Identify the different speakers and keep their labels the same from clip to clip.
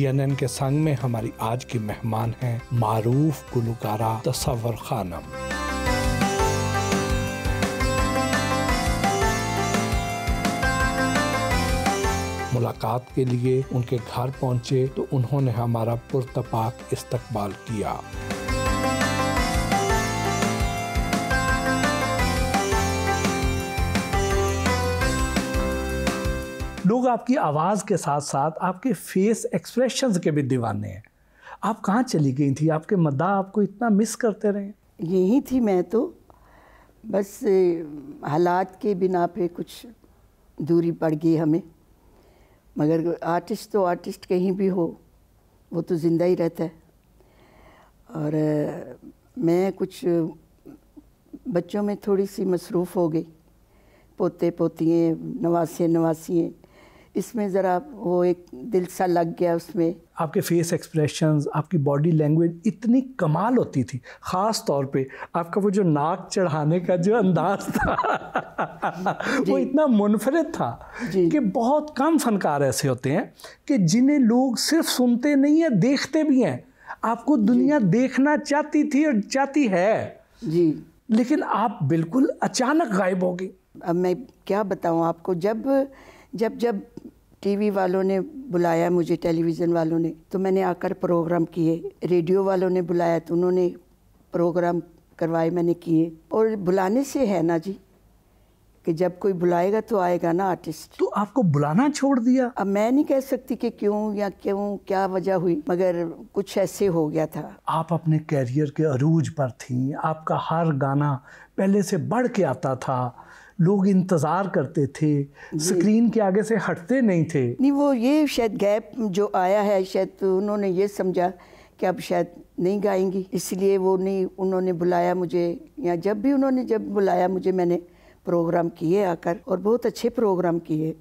Speaker 1: CNN के संग में हमारी आज की मेहमान हैं मारूफ गुलकारा तसव्वुर खानम। मुलाकात के लिए उनके घर पहुंचे तो उन्होंने हमारा पुरतपाक इस्तकबाल किया। लोग आपकी आवाज़ के साथ साथ आपके फेस एक्सप्रेशंस के भी दीवाने हैं। आप कहाँ चली गई थी? आपके मद्दाह आपको इतना मिस करते रहे?
Speaker 2: यही थी मैं तो, बस हालात के बिना पे कुछ दूरी पड़ गई हमें। मगर आर्टिस्ट तो आर्टिस्ट कहीं भी हो, वो तो ज़िंदा ही रहता है। और मैं कुछ बच्चों में थोड़ी सी मसरूफ़ हो गई, पोते पोतियाँ, नवासे नवासियाँ, इसमें ज़रा वो एक दिल सा लग गया उसमें।
Speaker 1: आपके फेस एक्सप्रेशंस, आपकी बॉडी लैंग्वेज इतनी कमाल होती थी। ख़ास तौर पे आपका वो जो नाक चढ़ाने का जो अंदाज था वो इतना मुनफरिद था कि बहुत कम फनकार ऐसे होते हैं कि जिन्हें लोग सिर्फ सुनते नहीं हैं, देखते भी हैं। आपको दुनिया देखना चाहती थी और चाहती है
Speaker 2: जी,
Speaker 1: लेकिन आप बिल्कुल अचानक गायब हो गई।
Speaker 2: अब मैं क्या बताऊं आपको, जब टीवी वालों ने बुलाया मुझे, टेलीविज़न वालों ने, तो मैंने आकर प्रोग्राम किए। रेडियो वालों ने बुलाया तो उन्होंने प्रोग्राम करवाए, मैंने किए। और बुलाने से है ना जी, कि जब कोई बुलाएगा तो आएगा ना आर्टिस्ट।
Speaker 1: तो आपको बुलाना छोड़ दिया?
Speaker 2: अब मैं नहीं कह सकती कि क्यों क्या वजह हुई, मगर कुछ ऐसे हो गया था।
Speaker 1: आप अपने कैरियर के अरूज पर थी, आपका हर गाना पहले से बढ़ के आता था, लोग इंतज़ार करते थे, स्क्रीन के आगे से हटते नहीं थे।
Speaker 2: नहीं, वो ये शायद गैप जो आया है, शायद तो उन्होंने ये समझा कि अब शायद नहीं गाएंगी, इसलिए वो नहीं, उन्होंने बुलाया मुझे। या जब बुलाया मुझे, मैंने प्रोग्राम किए आकर, और बहुत अच्छे प्रोग्राम किए।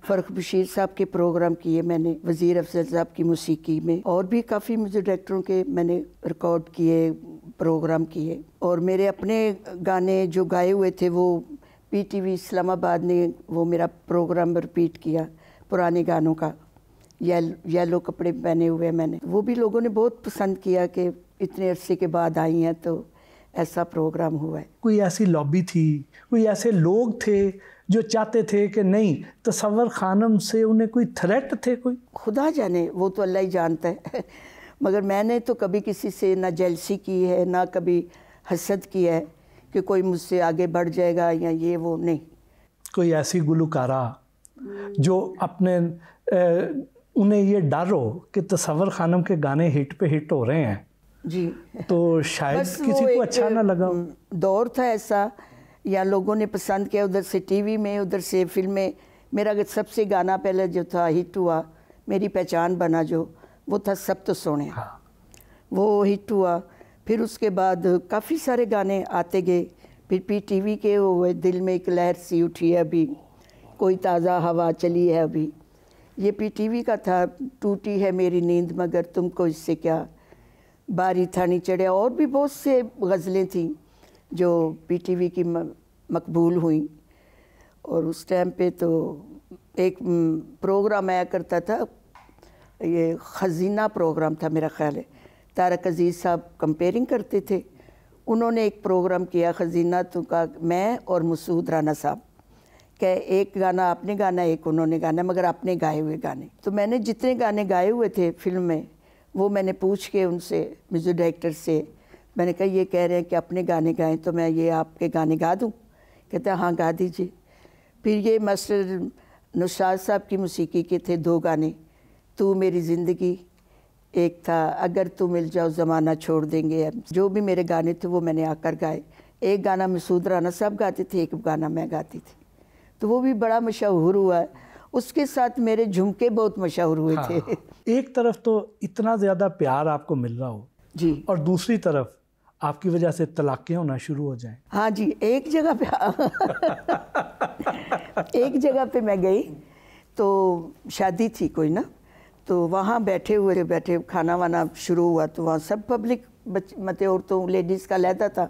Speaker 2: फ़र्रुख बशीर साहब के प्रोग्राम किए मैंने, वज़ीर अफजल साहब की मौसीकी में, और भी काफ़ी म्यूज़िक डायरेक्टरों के मैंने रिकॉर्ड किए, प्रोग्राम किए। और मेरे अपने गाने जो गाए हुए थे वो PTV इस्लामाबाद ने वो मेरा प्रोग्राम रिपीट किया, पुराने गानों का, येलो कपड़े पहने हुए मैंने। वो भी लोगों ने बहुत पसंद किया कि इतने अरसे के बाद आई हैं तो ऐसा प्रोग्राम हुआ है।
Speaker 1: कोई ऐसी लॉबी थी, कोई ऐसे लोग थे जो चाहते थे कि नहीं, तसव्वुर खानम से उन्हें कोई थ्रेट थे? कोई
Speaker 2: खुदा जाने, वो तो अल्लाह ही जानता है। मगर मैंने तो कभी किसी से ना जेलसी की है, ना कभी हसद की है कि कोई मुझसे आगे बढ़ जाएगा या ये वो, नहीं।
Speaker 1: कोई ऐसी गुलकारा जो अपने उन्हें ये डर हो कि तसव्वुर खानम के गाने हिट पे हिट हो रहे हैं
Speaker 2: जी,
Speaker 1: तो शायद किसी को अच्छा ना लगा।
Speaker 2: दौर था ऐसा, या लोगों ने पसंद किया, उधर से टीवी में, उधर से फिल्में। मेरा सबसे गाना पहले जो था हिट हुआ, मेरी पहचान बना, जो वो था सब तो सोने।
Speaker 1: हाँ।
Speaker 2: वो हिट हुआ। फिर उसके बाद काफ़ी सारे गाने आते गए। फिर PTV के वो दिल में एक लहर सी उठी है अभी, कोई ताज़ा हवा चली है अभी, ये PTV का था। टूटी है मेरी नींद मगर तुमको इससे क्या, बारी थानी चढ़िया, और भी बहुत से गज़लें थीं जो PTV की मकबूल हुई। और उस टाइम पे तो एक प्रोग्राम आया करता था, ये खजीना प्रोग्राम था मेरा ख्याल है, तारक अजीज़ साहब कंपेयरिंग करते थे। उन्होंने एक प्रोग्राम किया खजीना, तो का मैं और मसूद राना साहब के, एक गाना आपने गाना, एक उन्होंने गाना, मगर आपने गाए हुए गाने। तो मैंने जितने गाने गाए हुए थे फिल्म में, वो मैंने पूछ के उनसे, म्यूज़िक डायरेक्टर से, मैंने कहा ये कह रहे हैं कि अपने गाने गाएं, तो मैं ये आपके गाने गा दूं? कहते हैं हाँ गा दीजिए। फिर ये मास्टर नुसरात साहब की मौसीकी के थे 2 गाने, तू मेरी ज़िंदगी, एक था अगर तू मिल जाओ ज़माना छोड़ देंगे। जो भी मेरे गाने थे वो मैंने आकर गाए। एक गाना मसूद राना साहब गाते थे, एक गाना मैं गाती थी, तो वो भी बड़ा मशहूर हुआ। उसके साथ मेरे झुमके बहुत मशहूर हुए थे।
Speaker 1: एक तरफ तो इतना ज़्यादा प्यार आपको मिल रहा हो
Speaker 2: जी,
Speaker 1: और दूसरी तरफ आपकी वजह से तलाक़ें होना शुरू हो जाएं।
Speaker 2: हाँ जी, एक जगह पे एक जगह पे मैं गई तो शादी थी कोई ना, तो वहाँ बैठे खाना वाना शुरू हुआ, तो वहाँ सब पब्लिक मतलब औरतों लेडीज़ का लहदा था,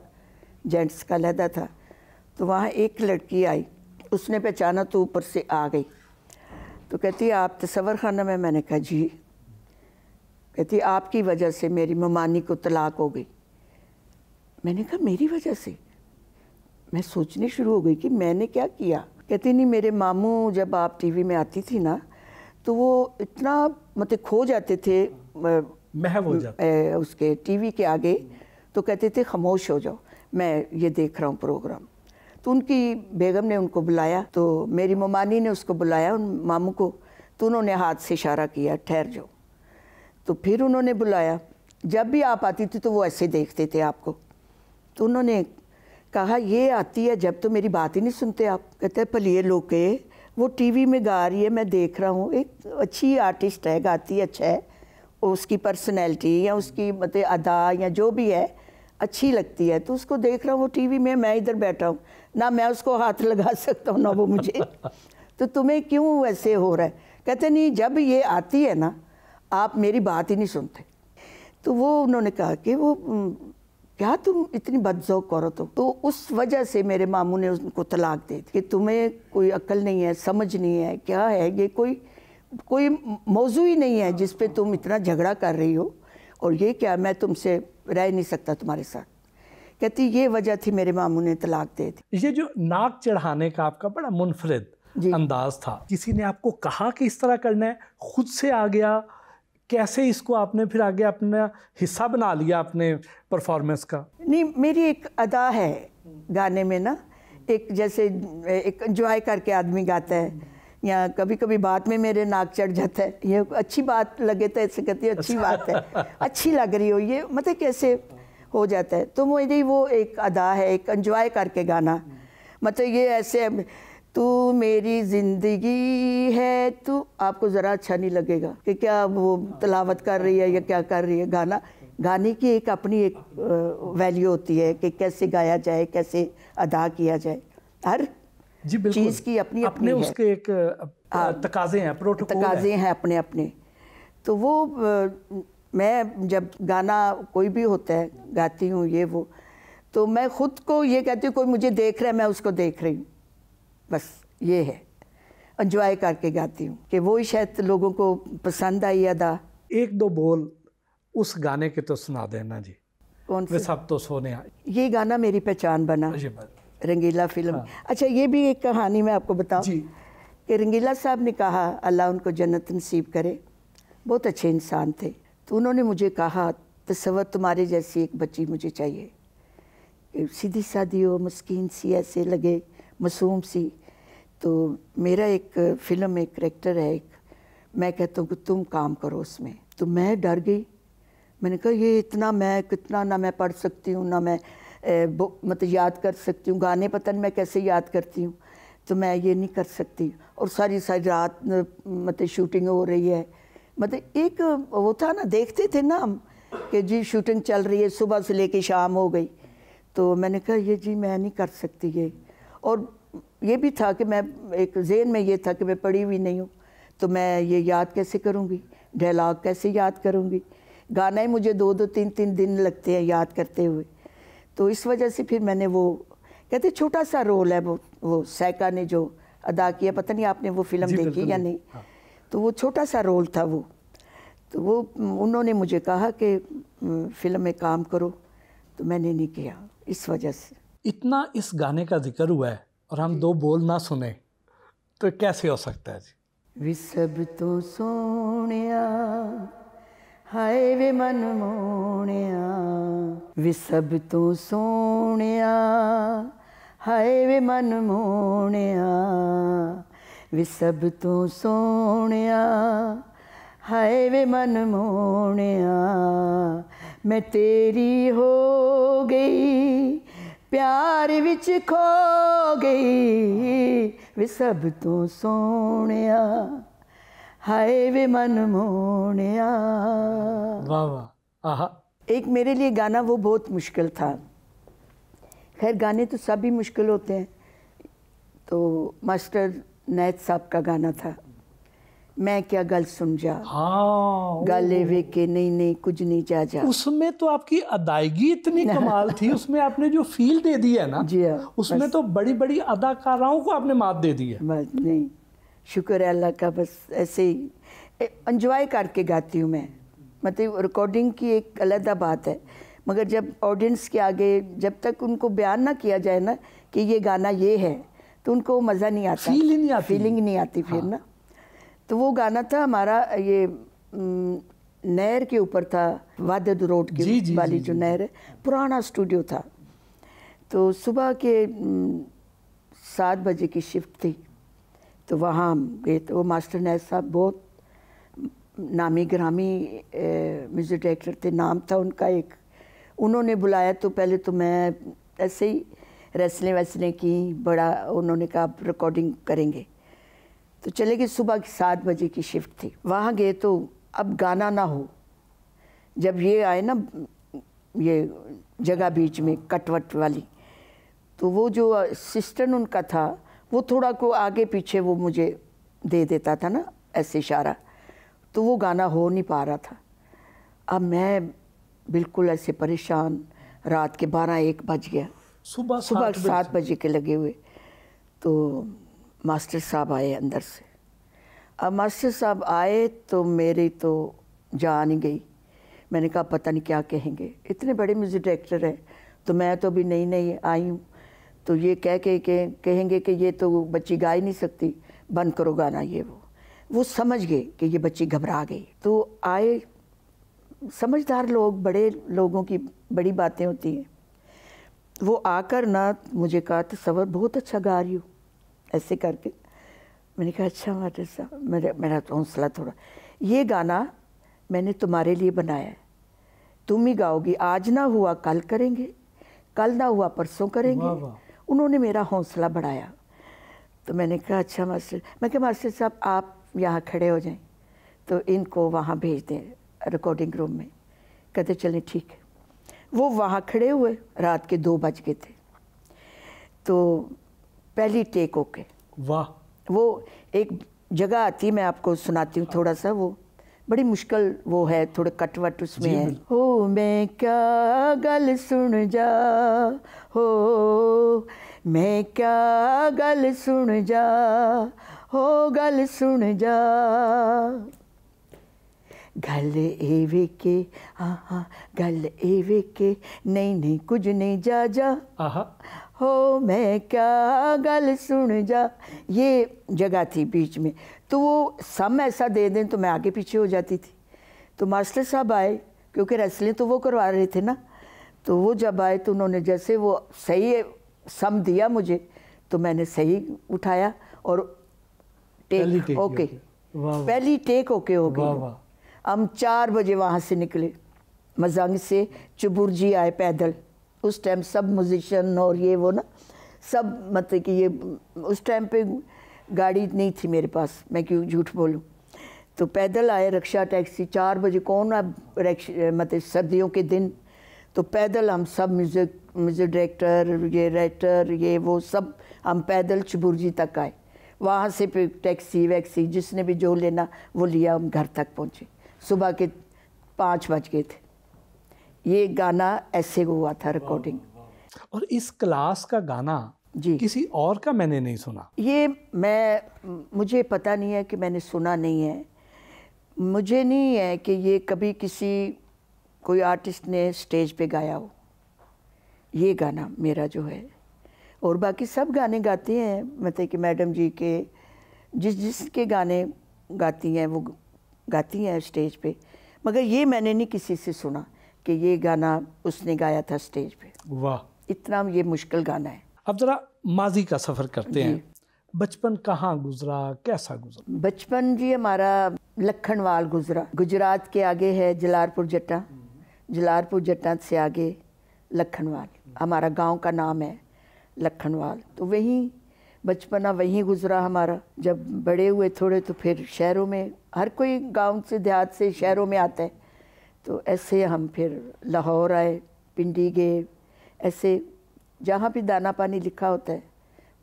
Speaker 2: जेंट्स का लहदा था। तो वहाँ एक लड़की आई, उसने पहचाना तो ऊपर से आ गई, तो कहती है आप तसव्वुर खानम है? मैंने कहा जी। कहती आपकी वजह से मेरी ममानी को तलाक हो गई। मैंने कहा मेरी वजह से? मैं सोचने शुरू हो गई कि मैंने क्या किया। कहती नहीं, मेरे मामू जब आप टीवी में आती थी ना तो वो इतना मतलब खो जाते थे
Speaker 1: महव हो जाते
Speaker 2: उसके टीवी के आगे, तो कहते थे खामोश हो जाओ, मैं ये देख रहा हूँ प्रोग्राम। तो उनकी बेगम ने उनको बुलाया, तो मेरी ममानी ने उसको बुलाया उन मामू को, तो उन्होंने हाथ से इशारा किया ठहर जाओ। तो फिर उन्होंने बुलाया, जब भी आप आती थी तो वो ऐसे देखते थे आपको। तो उन्होंने कहा ये आती है जब तो मेरी बात ही नहीं सुनते आप। कहते हैं भलिए लोके, वो टीवी में गा रही है, मैं देख रहा हूँ, एक अच्छी आर्टिस्ट है, गाती अच्छा है, उसकी पर्सनैलिटी या उसकी मतलब अदा या जो भी है अच्छी लगती है, तो उसको देख रहा हूँ वो टीवी में, मैं इधर बैठा हूँ, ना मैं उसको हाथ लगा सकता हूँ ना वो मुझे। तो तुम्हें क्यों ऐसे हो रहा है? कहते नहीं, जब ये आती है ना आप मेरी बात ही नहीं सुनते। तो वो उन्होंने कहा कि वो क्या तुम इतनी बदज़ौक़ औरत हो। तो उस वजह से मेरे मामू ने उनको तलाक दे दी कि तुम्हें कोई अक्ल नहीं है, समझ नहीं है, क्या है ये, कोई मौजू ही नहीं है जिस पे तुम इतना झगड़ा कर रही हो, और ये क्या, मैं तुमसे रह नहीं सकता तुम्हारे साथ। कहती ये वजह थी मेरे मामू ने तलाक दे दी।
Speaker 1: ये जो नाक चढ़ाने का आपका बड़ा मुनफरिद अंदाज था, किसी ने आपको कहा कि इस तरह करना है, खुद से आ गया, कैसे इसको आपने फिर आगे अपना हिस्सा बना लिया अपने परफॉर्मेंस का?
Speaker 2: नहीं, मेरी एक अदा है गाने में ना, एक जैसे एक एंजॉय करके आदमी गाता है, या कभी कभी बात में मेरे नाक चढ़ जाता है, ये अच्छी बात लगे तो ऐसे कहती है अच्छी बात है, अच्छी लग रही हो, ये मतलब कैसे हो जाता है। तो मेरी वो एक अदा है, एक एंजॉय करके गाना, मतलब ये ऐसे तू मेरी ज़िंदगी है, तू आपको ज़रा अच्छा नहीं लगेगा कि क्या वो तलावत कर रही है या क्या कर रही है। गाने की एक अपनी एक वैल्यू होती है कि कैसे गाया जाए, कैसे अदा किया जाए, हर चीज़ की अपनी अपने
Speaker 1: उसके एक तकाज़े हैं, प्रोटोकॉल
Speaker 2: तकाज़े हैं अपने अपने। तो वो मैं जब गाना कोई भी होता है गाती हूँ ये वो, तो मैं ख़ुद को ये कहती हूँ कोई मुझे देख रहा है, मैं उसको देख रही हूँ, बस ये है, एंजॉय करके गाती हूँ कि वो ही शायद लोगों को पसंद आई अदा।
Speaker 1: एक दो बोल उस गाने के तो सुना देना जी।
Speaker 2: कौन
Speaker 1: वे सब तो सोने आए।
Speaker 2: ये गाना मेरी पहचान बना, रंगीला फिल्म। हाँ। अच्छा, ये भी एक कहानी मैं आपको बताऊं कि रंगीला साहब ने कहा, अल्लाह उनको जन्नत नसीब करे, बहुत अच्छे इंसान थे। तो उन्होंने मुझे कहा, तसव्वुर तुम्हारे जैसी एक बच्ची मुझे चाहिए, सीधी सादी हो, मस्कीन सी, ऐसे लगे मासूम सी। तो मेरा एक फ़िल्म में करैक्टर है एक, मैं कहता हूँ कि तुम काम करो उसमें। तो मैं डर गई, मैंने कहा ये इतना, मैं कितना ना मैं पढ़ सकती हूँ, ना मैं मतलब याद कर सकती हूँ, गाने पता नहीं मैं कैसे याद करती हूँ, तो मैं ये नहीं कर सकती। और सारी सारी रात मतलब शूटिंग हो रही है, मतलब एक वो था ना, देखते थे ना हम कि जी शूटिंग चल रही है, सुबह से लेके शाम हो गई। तो मैंने कहा ये जी मैं नहीं कर सकती ये। और ये भी था कि मैं एक ज़हन में ये था कि मैं पढ़ी हुई नहीं हूँ, तो मैं ये याद कैसे करूँगी, डायलॉग कैसे याद करूँगी, गाना ही मुझे 2-3 दिन लगते हैं याद करते हुए। तो इस वजह से फिर मैंने वो कहते छोटा सा रोल है वो सैका ने जो अदा किया, पता नहीं आपने वो फिल्म देखी या नहीं। हाँ। तो वो छोटा सा रोल था वो, तो वो उन्होंने मुझे कहा कि फिल्म में काम करो, तो मैंने नहीं किया इस वजह से।
Speaker 1: इतना इस गाने का जिक्र हुआ है और हम दो बोल ना सुने तो कैसे हो सकता है जी?
Speaker 2: वे सब तो सोनिया हाय वे मन मोनिया, वे सब तो सोनिया हाय वे मन मोनिया, वे सब तो सोनिया हाय वे मन मोनिया, मैं तेरी हो गई प्यार विच खो गई, वे सब तो सोनिया हाय वे मन मोनिया।
Speaker 1: वाह वाह, आहा।
Speaker 2: एक मेरे लिए गाना वो बहुत मुश्किल था। खैर गाने तो सभी मुश्किल होते हैं। तो मास्टर नैत साहब का गाना था, मैं क्या गल सुन जा।
Speaker 1: हाँ,
Speaker 2: गाले वे के नहीं कुछ नहीं जा जा।
Speaker 1: उसमें तो आपकी अदायगी इतनी कमाल थी, उसमें आपने जो फील दे दी है ना
Speaker 2: जी हाँ,
Speaker 1: उसमें तो बड़ी बड़ी अदाकाराओं को आपने मात दे दी है।
Speaker 2: बस नहीं, शुक्र है अल्लाह का, बस ऐसे ही एंजॉय करके गाती हूँ मैं। मतलब रिकॉर्डिंग की एक अलग बात है, मगर जब ऑडियंस के आगे जब तक उनको बयान ना किया जाए ना कि ये गाना ये है, तो उनको मज़ा नहीं आता, फीलिंग नहीं आती फिर ना। तो वो गाना था हमारा, ये नहर के ऊपर था, वादद रोड की वाली जो नहर है, पुराना स्टूडियो था। तो सुबह के 7 बजे की शिफ्ट थी, तो वहाँ हम गए। तो वो मास्टर नैस साहब बहुत नामी ग्रामी म्यूज़िक डायरेक्टर थे, नाम था उनका एक। उन्होंने बुलाया तो पहले तो मैं ऐसे ही रेसलिंग वैसलिंग की, बड़ा उन्होंने कहा आप रिकॉर्डिंग करेंगे, तो चले गए। सुबह की 7 बजे की शिफ्ट थी, वहाँ गए तो अब गाना ना हो। जब ये आए ना, ये जगह बीच में कटवट वाली, तो वो जो असिस्टेंट उनका था वो थोड़ा को आगे पीछे वो मुझे दे देता था ना ऐसे इशारा, तो वो गाना हो नहीं पा रहा था। अब मैं बिल्कुल ऐसे परेशान, रात के 12-1 बज गया, सुबह 7 बजे के लगे हुए। तो मास्टर साहब आए अंदर से। अब मास्टर साहब आए तो मेरी तो जान ही गई। मैंने कहा पता नहीं क्या कहेंगे, इतने बड़े म्यूज़िक डायरेक्टर हैं, तो मैं तो अभी नई नई आई हूँ, तो ये कह के कहेंगे कि ये तो बच्ची गा ही नहीं सकती, बंद करो गाना। ये वो समझ गए कि ये बच्ची घबरा गई। तो आए समझदार लोग, बड़े लोगों की बड़ी बातें होती हैं। वो आकर ना मुझे कहा तस्वर बहुत अच्छा गा रही हो, ऐसे करके। मैंने कहा अच्छा मास्टर साहब, मेरा तो हौसला थोड़ा, ये गाना मैंने तुम्हारे लिए बनाया है, तुम ही गाओगी, आज ना हुआ कल करेंगे, कल ना हुआ परसों करेंगे। वाह वाह। उन्होंने मेरा हौसला बढ़ाया। तो मैंने कहा अच्छा मास्टर, मैं कहा मास्टर साहब आप यहाँ खड़े हो जाएं, तो इनको वहाँ भेज दें रिकॉर्डिंग रूम में। कहते चलें ठीक है। वो वहाँ खड़े हुए, रात के 2 बज गए थे। तो पहली टेक ओके।
Speaker 1: वाह।
Speaker 2: वो एक जगह आती है, मैं आपको सुनाती हूँ थोड़ा सा, वो बड़ी मुश्किल वो है, थोड़े कटवट उसमें है। हो मैं क्या गल सुन जा, हो मैं क्या गल सुन जा, हो गल सुन जा, गल एवे के, हाँ गल एवे के, नहीं नहीं कुछ नहीं जा जा, हो मैं क्या गल सुन जा। ये जगह थी बीच में, तो वो सम ऐसा दे दें तो मैं आगे पीछे हो जाती थी। तो मास्टर साहब आए, क्योंकि रेसलिंग तो वो करवा रहे थे ना, तो वो जब आए तो उन्होंने जैसे वो सही सम दिया मुझे, तो मैंने सही उठाया और टेक ओके, पहली टेक ओके हो गई। हम 4 बजे वहाँ से निकले, मजंग से चुबुर्जी आए पैदल। उस टाइम सब म्यूजिशियन और ये वो ना सब, मतलब कि ये उस टाइम पे गाड़ी नहीं थी मेरे पास, मैं क्यों झूठ बोलूं। तो पैदल आए, रिक्शा टैक्सी। 4 बजे कौन अब मतलब सर्दियों के दिन, तो पैदल हम सब म्यूज़िक डायरेक्टर, ये राइटर, ये वो सब हम पैदल चुबुर्जी तक आए। वहाँ से फिर टैक्सी वैक्सी जिसने भी जो लेना वो लिया, हम घर तक पहुँचे। सुबह के 5 बज गए थे। ये गाना ऐसे हुआ था रिकॉर्डिंग।
Speaker 1: और इस क्लास का गाना
Speaker 2: जी
Speaker 1: किसी और का मैंने नहीं सुना।
Speaker 2: ये मुझे पता नहीं है कि मैंने सुना नहीं है, मुझे नहीं है कि ये कभी किसी कोई आर्टिस्ट ने स्टेज पे गाया हो। ये गाना मेरा जो है, और बाकी सब गाने गाती हैं, मतलब कि मैडम जी के जिसके गाने गाती हैं वो गाती हैं स्टेज पे, मगर ये मैंने नहीं किसी से सुना कि ये गाना उसने गाया था स्टेज पे।
Speaker 1: वाह,
Speaker 2: इतना ये मुश्किल गाना है।
Speaker 1: अब जरा माजी का सफ़र करते हैं। बचपन कहाँ गुजरा, कैसा गुजरा?
Speaker 2: बचपन जी हमारा लखनवाल गुजरा। गुजरात के आगे है जलालपुर जट्टा, जलालपुर जट्टा से आगे लखनवाल, हमारा गांव का नाम है लखनवाल। तो वहीं बचपना वहीं गुजरा हमारा। जब बड़े हुए थोड़े तो फिर शहरों में, हर कोई गांव से देहात से शहरों में आता है, तो ऐसे हम फिर लाहौर आए, पिंडी गए, ऐसे जहाँ भी दाना पानी लिखा होता है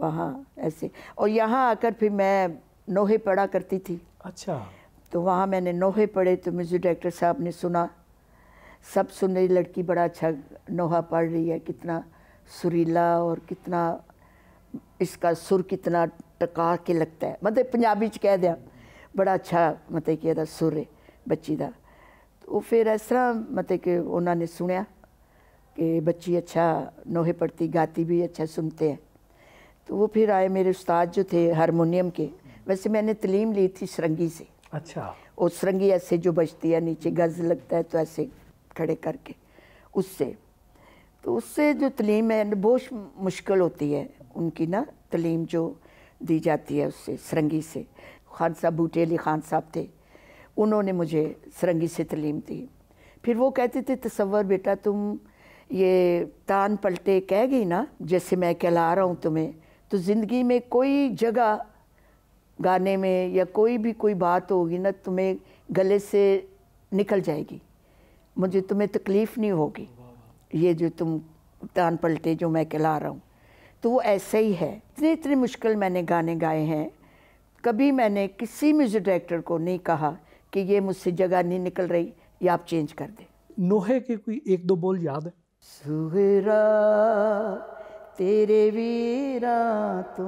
Speaker 2: वहाँ ऐसे। और यहाँ आकर फिर मैं नोहे पढ़ा करती थी।
Speaker 1: अच्छा।
Speaker 2: तो वहाँ मैंने नोहे पढ़े, तो म्यूज़िक डायरेक्टर साहब ने सुना, सब सुन रही, लड़की बड़ा अच्छा नोहा पढ़ रही है, कितना सुरीला और कितना इसका सुर कितना टका के लगता है, मतलब पंजाबी च कह दिया, बड़ा अच्छा मतलब कि ਇਹਦਾ सुर है बच्ची का। तो फिर इस तरह मतलब कि उन्होंने सुनया कि बच्ची अच्छा नोहे पढ़ती, गाती भी अच्छा, सुनते हैं। तो वो फिर आए मेरे उस्ताद जो थे हारमोनियम के। वैसे मैंने तलीम ली थी सरंगी से।
Speaker 1: अच्छा।
Speaker 2: और सरंगी ऐसे जो बजती है, नीचे गज़ लगता है तो ऐसे खड़े करके, उससे तो उससे जो तलीम है बहुत मुश्किल होती है उनकी ना, तलीम जो दी जाती है उससे, सरंगी से। खान साहब, बूटे अली खान साहब थे, उन्होंने मुझे सरंगी से तलीम दी। फिर वो कहते थे तसव्वुर बेटा तुम ये तान पलटे कह गई ना, जैसे मैं कहला रहा हूँ तुम्हें, तो ज़िंदगी में कोई जगह गाने में या कोई भी कोई बात होगी ना, तुम्हें गले से निकल जाएगी, मुझे तुम्हें तकलीफ़ नहीं होगी, ये जो तुम तान पलटे जो मैं कहला रहा हूँ। तो वो ऐसे ही है। इतने इतने मुश्किल मैंने गाने गाए हैं, कभी मैंने किसी म्यूज़िक डायरेक्टर को नहीं कहा कि ये मुझसे जगह नहीं निकल रही या आप चेंज कर दें।
Speaker 1: नोहे के कोई एक दो बोल याद है?
Speaker 2: सुगरा तेरे वीरा तू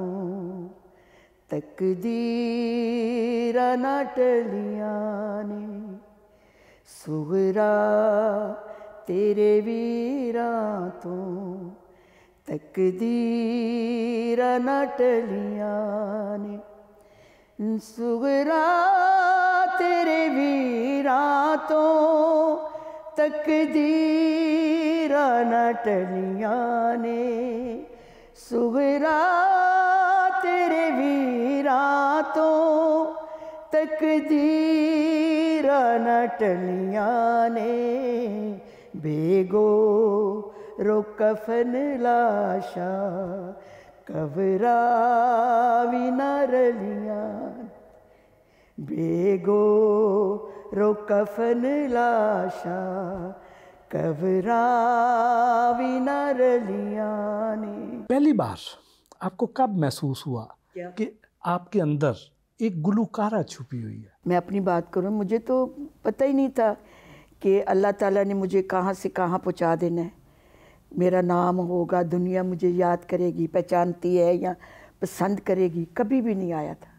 Speaker 2: तकदीरा ना टलियां ने, सुगरा तेरे वीरा तू तकदीरा ना टलियां ने, सुगरा तेरे वीरा तो तकदीरा ना टलियां ने, सुगरा तेरे वीरा तो तकदीरा ना टलियां ने, बेगो रो कफन लाशा कबरा भी न रलियां, बेगो रो कफन लाशा कबरा भी न रलियां ने।
Speaker 1: पहली बार आपको कब महसूस हुआ कि आपके अंदर एक गुलकारा छुपी हुई है?
Speaker 2: मैं अपनी बात करूं, मुझे तो पता ही नहीं था कि अल्लाह ताला ने मुझे कहाँ से कहाँ पहुँचा देना है। मेरा नाम होगा, दुनिया मुझे याद करेगी, पहचानती है या पसंद करेगी, कभी भी नहीं आया था।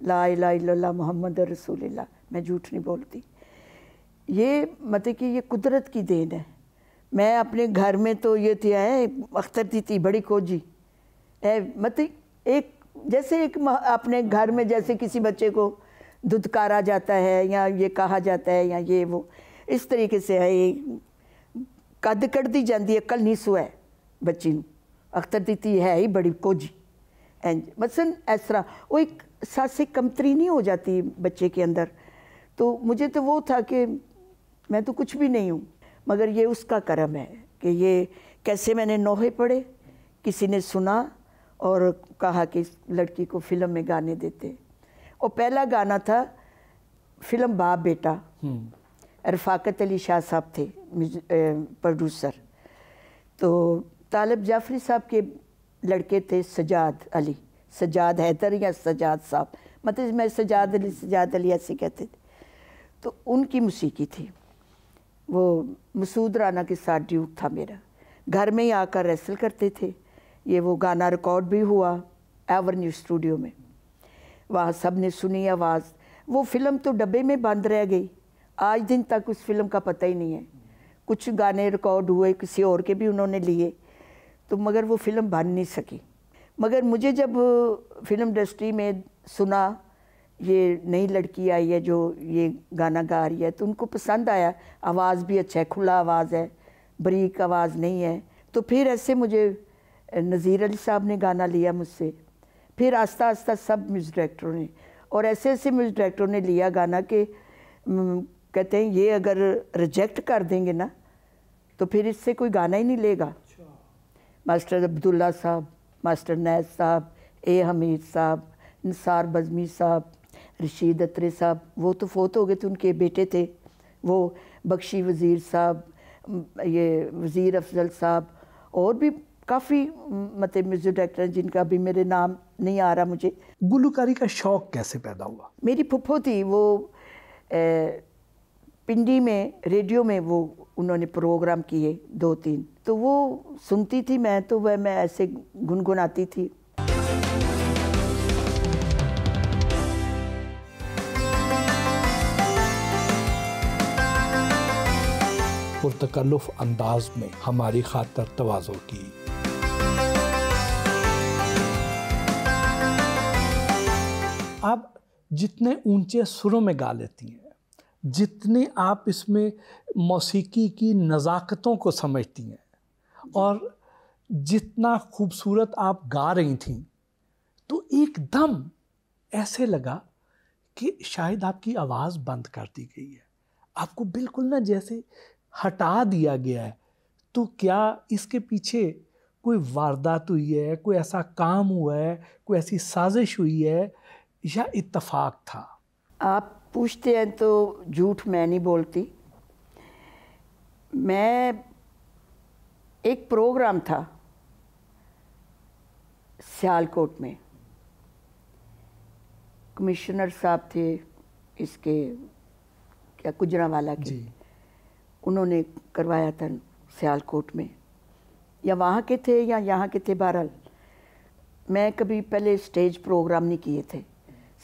Speaker 2: ला इलाहा इल्लल्लाह मुहम्मद रसूलुल्लाह, मैं झूठ नहीं बोलती। ये मतलब कि ये कुदरत की देन है। मैं अपने घर में तो ये थी है अख्तर थी बड़ी खोजी है, मतलब एक जैसे एक अपने घर में जैसे किसी बच्चे को दुदकारा जाता है या ये कहा जाता है या ये वो, इस तरीके से है। ये कद कढ़ती जाती है, कल नहीं सोया बच्ची नूं, अख्तर दी है ही बड़ी कोजी एंज मसन इस तरह वो एक सासे कमतरी नहीं हो जाती बच्चे के अंदर। तो मुझे तो वो था कि मैं तो कुछ भी नहीं हूँ, मगर ये उसका करम है कि ये कैसे मैंने नोहे पढ़े, किसी ने सुना और कहा कि इस लड़की को फ़िल्म में गाने देते। और पहला गाना था फ़िल्म बाप बेटा, रफ़ाकत अली शाह साहब थे प्रोड्यूसर। तो तालिब जाफरी साहब के लड़के थे सजाद अली, सजाद हैदर या सजाद साहब, मतलब मैं सजाद अली ऐसे कहते थे। तो उनकी मौसीकी थी, वो मसूद राना के साथ ड्यूट था मेरा। घर में ही आकर रेसल करते थे। ये वो गाना रिकॉर्ड भी हुआ एवरन्यू स्टूडियो में, वहाँ सब ने सुनी आवाज़। वो फ़िल्म तो डब्बे में बंद रह गई, आज दिन तक उस फिल्म का पता ही नहीं है। कुछ गाने रिकॉर्ड हुए, किसी और के भी उन्होंने लिए, तो मगर वो फ़िल्म बन नहीं सकी। मगर मुझे जब फिल्म इंडस्ट्री में सुना ये नई लड़की आई है जो ये गाना गा रही है, तो उनको पसंद आया। आवाज़ भी अच्छा है, खुला आवाज़ है, बारीक आवाज़ नहीं है। तो फिर ऐसे मुझे नज़ीर अली साहब ने गाना लिया मुझसे, फिर आस्ता आस्ता सब म्यूज़िक डायरेक्टरों ने, और ऐसे ऐसे म्यूज़िक डायरेक्टरों ने लिया गाना कि कहते हैं ये अगर रिजेक्ट कर देंगे ना तो फिर इससे कोई गाना ही नहीं लेगा। मास्टर अब्दुल्ला साहब, मास्टर नैज साहब, ए हमीद साहब, निसार बज़मी साहब, रशीद अत्रे साहब, वो तो फोत हो गए थे, उनके बेटे थे वो, बख्शी वज़ीर साहब, ये वज़ीर अफजल साहब, और भी काफ़ी मतलब म्यूज़िक डायरेक्टर हैं जिनका अभी मेरे नाम नहीं आ रहा मुझे।
Speaker 1: गुलकारी का शौक़ कैसे पैदा हुआ?
Speaker 2: मेरी फुफ्फो थी, वो पिंडी में रेडियो में वो उन्होंने प्रोग्राम किए 2-3, तो वो सुनती थी मैं, तो वह मैं ऐसे गुनगुनाती थी।
Speaker 1: पुरतकल्लुफ़ अंदाज में हमारी खातिर तवाज़ो की। आप जितने ऊंचे सुरों में गा लेती हैं, जितने आप इसमें मौसीकी की नज़ाकतों को समझती हैं और जितना खूबसूरत आप गा रही थीं, तो एकदम ऐसे लगा कि शायद आपकी आवाज़ बंद कर दी गई है, आपको बिल्कुल ना जैसे हटा दिया गया है। तो क्या इसके पीछे कोई वारदात हुई है, कोई ऐसा काम हुआ है, कोई ऐसी साजिश हुई है या इत्तफाक था?
Speaker 2: आप पूछते हैं तो झूठ मैं नहीं बोलती। मैं एक प्रोग्राम था सियालकोट में, कमिश्नर साहब थे इसके क्या गुजरांवाला के, उन्होंने करवाया था सियालकोट में, या वहाँ के थे या यहाँ के थे, बहरहाल मैं कभी पहले स्टेज प्रोग्राम नहीं किए थे,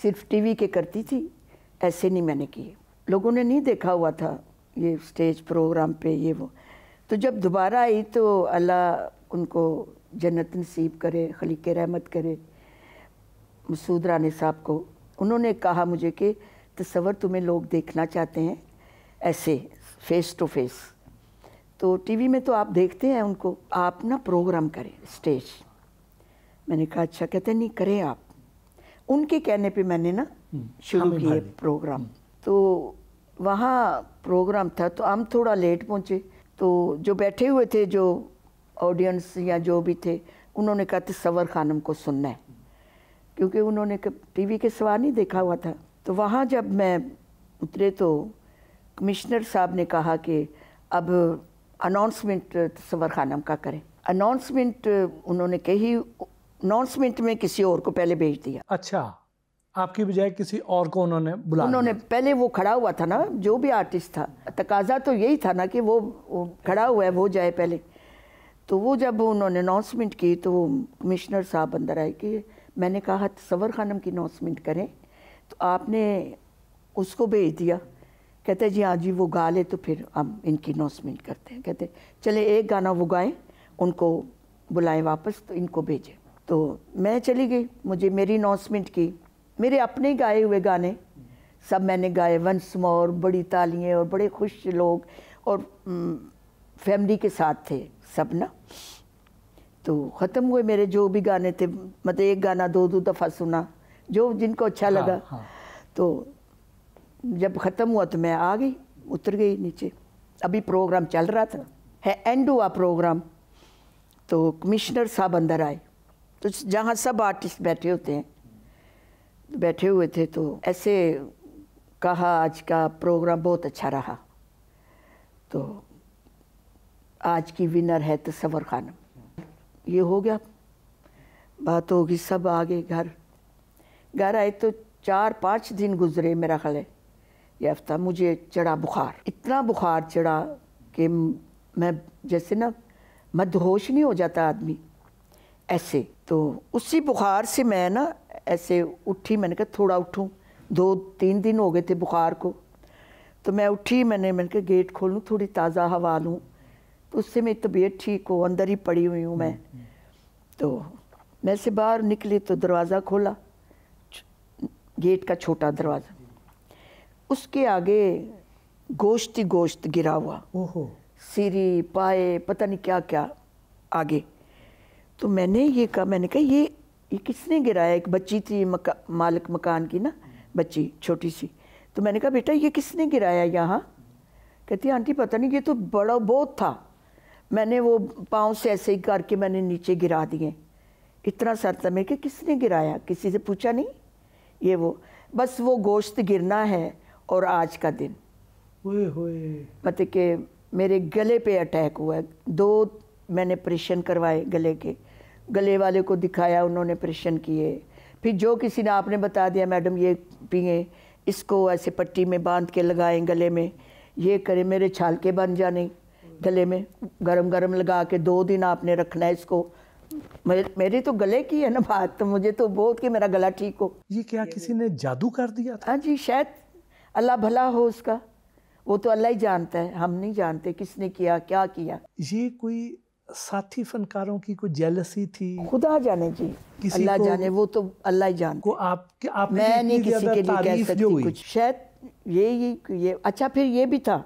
Speaker 2: सिर्फ टीवी के करती थी, ऐसे नहीं मैंने किए। लोगों ने नहीं देखा हुआ था ये स्टेज प्रोग्राम पे ये वो। तो जब दोबारा आई तो अल्लाह उनको जन्नत नसीब करे, खलीक रहमत करे, मसूद रानी साहब को। उन्होंने कहा मुझे कि तसव्वुर तुम्हें लोग देखना चाहते हैं ऐसे फेस टू फेस, तो टीवी में तो आप देखते हैं उनको, आप ना प्रोग्राम करें स्टेज। मैंने कहा अच्छा। कहते नहीं करें आप। उनके कहने पे मैंने ना शुरू किए प्रोग्राम। तो वहाँ प्रोग्राम था तो हम थोड़ा लेट पहुँचे, तो जो बैठे हुए थे जो ऑडियंस या जो भी थे, उन्होंने कहा तसव्वुर खानम को सुनना है, क्योंकि उन्होंने टीवी के सिवा नहीं देखा हुआ था। तो वहाँ जब मैं उतरे तो कमिश्नर साहब ने कहा कि अब अनाउंसमेंट तसव्वुर खानम का करें। अनाउंसमेंट उन्होंने कही, अनाउंसमेंट में किसी और को पहले भेज दिया।
Speaker 1: अच्छा, आपकी बजाय किसी और को उन्होंने बुला
Speaker 2: उन्होंने पहले, वो खड़ा हुआ था ना जो भी आर्टिस्ट था, तकाजा तो यही था ना कि वो खड़ा हुआ है वो जाए पहले। तो वो जब उन्होंने अनाउंसमेंट की तो कमिश्नर साहब अंदर आए कि मैंने कहा तसव्वुर खानम की अनाउंसमेंट करें, तो आपने उसको भेज दिया। कहते जी हाँ जी वो गा ले तो फिर हम इनकी अनाउंसमेंट करते हैं। कहते चले एक गाना वो गाएं, उनको बुलाएं वापस तो इनको भेजें। तो मैं चली गई, मुझे मेरी अनाउंसमेंट की, मेरे अपने गाए हुए गाने सब मैंने गाए, वंस मोर, बड़ी तालियाँ, और बड़े खुश लोग, और फैमिली के साथ थे सब ना। तो ख़त्म हुए मेरे जो भी गाने थे, मतलब एक गाना दो दफ़ा सुना, जो जिनको अच्छा लगा।
Speaker 1: हाँ।
Speaker 2: तो जब ख़त्म हुआ तो मैं आ गई, उतर गई नीचे। अभी प्रोग्राम चल रहा था, है एंड हुआ प्रोग्राम। तो कमिश्नर साहब अंदर आए, तो जहाँ सब आर्टिस्ट बैठे होते हैं, बैठे हुए थे, तो ऐसे कहा आज का प्रोग्राम बहुत अच्छा रहा, तो आज की विनर है तसव्वुर खानम। ये हो गया, बात होगी, सब आ गए घर आए तो 4-5 दिन गुजरे मेरा ख्याल है ये हफ्ता। मुझे चढ़ा बुखार, इतना बुखार चढ़ा कि मैं जैसे ना मदहोश नहीं हो जाता आदमी ऐसे। तो उसी बुखार से मैं ना ऐसे उठी, मैंने कहा थोड़ा उठूं, 2-3 दिन हो गए थे बुखार को। तो मैं उठी, मैंने कहा गेट खोल लूँ, थोड़ी ताज़ा हवा लूँ, तो उससे मेरी तबीयत ठीक हो, अंदर ही पड़ी हुई हूँ मैं। तो मैं से बाहर निकली तो दरवाज़ा खोला, गेट का छोटा दरवाज़ा, उसके आगे गोश्त ही गोश्त गिरा हुआ, सीरी पाए पता नहीं क्या क्या आगे। तो मैंने ये कहा, मैंने कहा ये किसने गिराया? एक बच्ची थी मालिक मकान की ना, बच्ची छोटी सी। तो मैंने कहा बेटा ये किसने गिराया यहाँ? कहती आंटी पता नहीं, ये तो बड़ा बहुत था। मैंने वो पाँव से ऐसे ही करके मैंने नीचे गिरा दिए, इतना सर था। मैं कि किसने गिराया? किसी से पूछा नहीं? ये वो बस वो गोश्त गिरना है और आज का दिन। मतलब कि मेरे गले पे अटैक हुआ है। 2 मैंने ऑपरेशन करवाए गले के, गले वाले को दिखाया, उन्होंने ऑपरेशन किए। फिर जो किसी ने आपने बता दिया मैडम ये पिए, इसको ऐसे पट्टी में बांध के लगाएं गले में, ये करें, मेरे छालके बन जाने गले में, गरम गरम लगा के 2 दिन आपने रखना है इसको। मेरी तो गले की है ना बात, तो मुझे तो बहुत कि मेरा गला ठीक हो।
Speaker 1: ये क्या किसी ने जादू कर दिया था?
Speaker 2: हाँ जी, शायद अल्लाह भला हो उसका। वो तो अल्लाह ही जानता है, हम नहीं जानते किसने किया क्या किया।
Speaker 1: ये कोई साथी फनकारों की कोई जेलसी थी?
Speaker 2: खुदा जाने जी, अल्लाह जाने, वो तो अल्लाह ही जानता
Speaker 1: को आप
Speaker 2: मैं नहीं किसी के लिए कह सकती कुछ। शायद ये अच्छा फिर ये भी था,